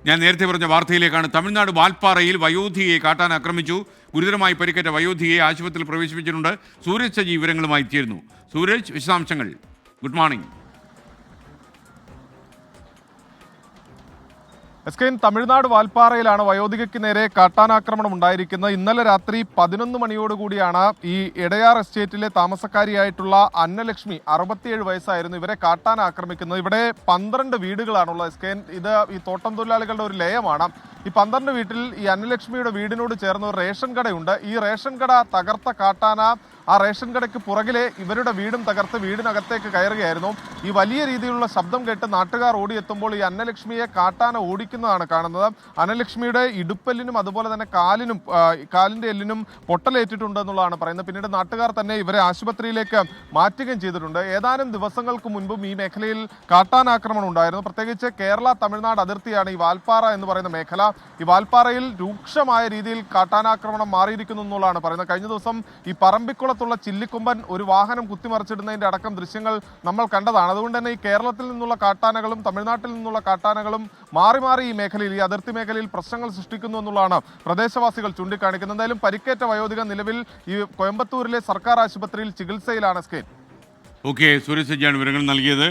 ഞാൻ നേരത്തെ പറഞ്ഞ വാർത്തയിലേക്കാണ്. തമിഴ്നാട് വാൽപ്പാറയിൽ വയോധികയെ കാട്ടാൻ ആക്രമിച്ചു. ഗുരുതരമായി പരിക്കേറ്റ വയോധികയെ ആശുപത്രിയിൽ പ്രവേശിപ്പിച്ചിട്ടുണ്ട്. സൂരജ് സജി വിവരങ്ങളുമായി ചേരുന്നു. സൂരജ്, വിശദാംശങ്ങൾ. Good morning. തമിഴ്നാട് വാൽപ്പാറയിലാണ് വയോധികയ്ക്ക് നേരെ കാട്ടാനാക്രമണം ഉണ്ടായിരിക്കുന്നത്. ഇന്നലെ രാത്രി 11 മണിയോടുകൂടിയാണ് ഈ എടയാർ എസ്റ്റേറ്റിലെ താമസക്കാരിയായിട്ടുള്ള അന്നലക്ഷ്മി, 67 വയസ്സായിരുന്നു, ഇവരെ കാട്ടാൻ ആക്രമിക്കുന്നത്. ഇവിടെ 12 വീടുകളാണുള്ളത്. ഇത് ഈ തോട്ടം തൊഴിലാളികളുടെ ഒരു ലയമാണ്. ഈ 12 വീട്ടിൽ ഈ അന്നലക്ഷ്മിയുടെ വീടിനോട് ചേർന്ന് ഒരു റേഷൻ കടയുണ്ട്. ഈ റേഷൻ കട തകർത്ത കാട്ടാന ആ റേഷൻ കടയ്ക്ക് പുറകിലെ ഇവരുടെ വീടും തകർത്ത് വീടിനകത്തേക്ക് കയറുകയായിരുന്നു. ഈ വലിയ രീതിയിലുള്ള ശബ്ദം കേട്ട് നാട്ടുകാർ ഓടിയെത്തുമ്പോൾ ഈ അന്നലക്ഷ്മിയെ കാട്ടാന ഓടിക്കുന്നതാണ് കാണുന്നത്. അന്നലക്ഷ്മിയുടെ ഇടുപ്പെല്ലിനും അതുപോലെ തന്നെ കാലിൻ്റെ എല്ലിനും പൊട്ടലേറ്റിട്ടുണ്ട് എന്നുള്ളതാണ് പറയുന്നത്. പിന്നീട് നാട്ടുകാർ തന്നെ ഇവരെ ആശുപത്രിയിലേക്ക് മാറ്റുകയും ചെയ്തിട്ടുണ്ട്. ഏതാനും ദിവസങ്ങൾക്ക് മുൻപും ഈ മേഖലയിൽ കാട്ടാനാക്രമണം ഉണ്ടായിരുന്നു. പ്രത്യേകിച്ച് കേരള തമിഴ്നാട് അതിർത്തിയാണ് ഈ വാൽപ്പാറ എന്ന് പറയുന്ന മേഖല. ഈ വാൽപ്പാറയിൽ രൂക്ഷമായ രീതിയിൽ കാട്ടാനാക്രമണം മാറിയിരിക്കുന്നു എന്നുള്ളതാണ് പറയുന്നത്. കഴിഞ്ഞ ദിവസം ഈ പറമ്പിക്കുളത്തുള്ള ചില്ലിക്കൊമ്പൻ ഒരു വാഹനം കുത്തിമറിച്ചിടുന്നതിന്റെ അടക്കം ദൃശ്യങ്ങൾ നമ്മൾ കണ്ടതാണ്. അതുകൊണ്ട് തന്നെ ഈ കേരളത്തിൽ നിന്നുള്ള കാട്ടാനകളും തമിഴ്നാട്ടിൽ നിന്നുള്ള കാട്ടാനകളും മാറി മാറി ഈ മേഖലയിൽ, ഈ അതിർത്തി മേഖലയിൽ പ്രശ്നങ്ങൾ സൃഷ്ടിക്കുന്നു എന്നുള്ളതാണ് പ്രദേശവാസികൾ ചൂണ്ടിക്കാണിക്കുന്നത്. എന്തായാലും പരിക്കേറ്റ വയോധിക നിലവിൽ ഈ കോയമ്പത്തൂരിലെ സർക്കാർ ആശുപത്രിയിൽ ചികിത്സയിലാണ്. ഓക്കെ, സൂരജ് സജിയാണ് വിവരങ്ങൾ നൽകിയത്.